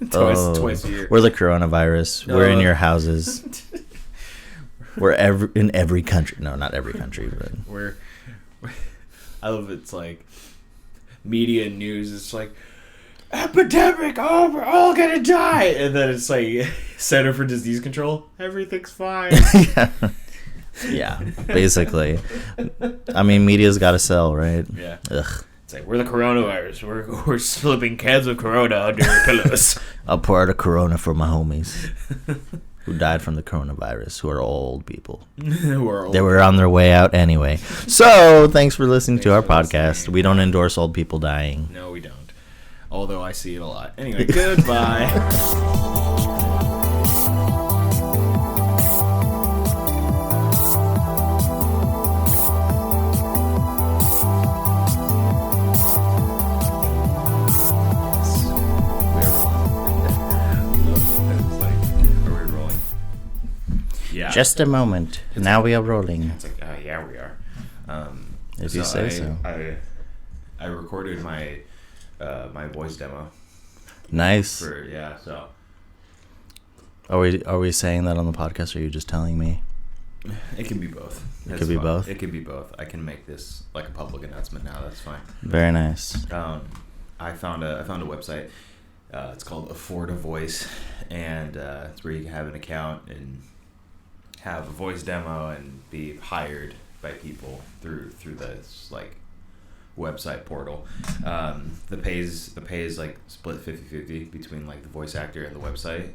Twice a year. We're the coronavirus. We're in your houses. We're in every country. No, not every country, but I love it's like media and news. It's like epidemic. Oh, we're all gonna die, and then it's like Center for Disease Control. Everything's fine. yeah, basically. I mean, media's got to sell, right? Yeah. Ugh. It's like we're the coronavirus. We're slipping cans of Corona under your pillows. I'll pour out a Corona for my homies who died from the coronavirus, who are old people. They were on their way out anyway. So, thanks for listening to our podcast. We don't endorse old people dying. No, we don't. Although I see it a lot. Anyway, goodbye. Yeah. Just a moment. Now we are rolling. It's like, yeah, we are. If you say so. I recorded my my voice demo Nice. So. Are we saying that on the podcast, or are you just telling me? It can be both. It could be both? It could be both. I can make this like a public announcement now. That's fine. Very nice. I found a website. It's called Afford a Voice, and it's where you can have an account and have a voice demo and be hired by people through this like website portal. The pay is like split 50-50 between like the voice actor and the website.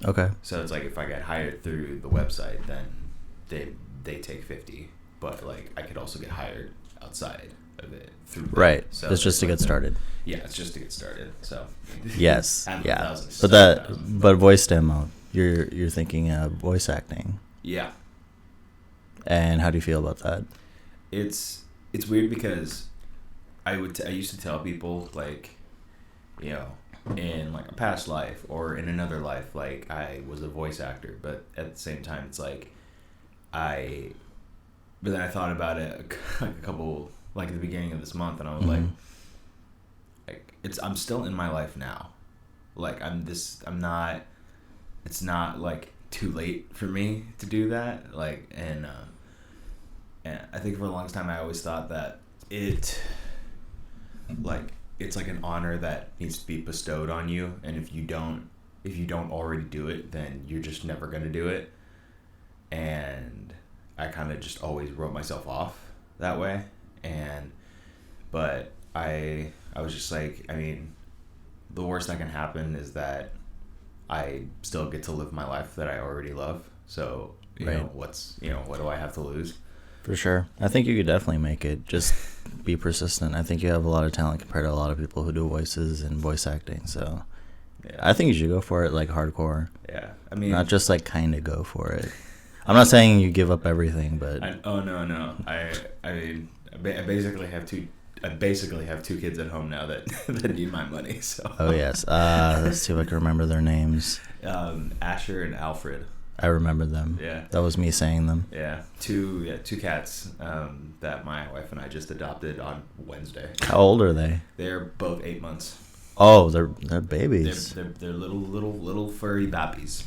Okay. So it's like if I get hired through the website, then they take 50, but like I could also get hired outside of it through. Right. So it's just to get started. Yeah, it's just to get started. So. Yes. Yeah. But voice demo. You're thinking of voice acting. Yeah. And how do you feel about that? It's weird because I used to tell people like, you know, in like a past life or in another life, like I was a voice actor, but at the same time, it's like but then I thought about it a couple, like at the beginning of this month, and I was like I'm still in my life now. Like it's not like too late for me to do that. Like, and I think for the longest time, I always thought that it's like an honor that needs to be bestowed on you, and if you don't already do it, then you're just never gonna do it. And I kind of just always wrote myself off that way, but I was just like, I mean, the worst that can happen is that I still get to live my life that I already love. So you know, what do I have to lose? For sure. I think you could definitely make it. Just be persistent. I think you have a lot of talent compared to a lot of people who do voices and voice acting. So yeah. I think you should go for it like hardcore. Yeah. I mean, not just like kind of go for it. I'm not saying you give up everything, but no. I basically have two kids at home now that need my money. So. Oh yes. Let's see if I can remember their names. Asher and Alfred. I remember them. Yeah. That was me saying them. Yeah. Two cats that my wife and I just adopted on Wednesday. How old are they? They're both 8 months. Oh, they're babies. They're little furry babbies.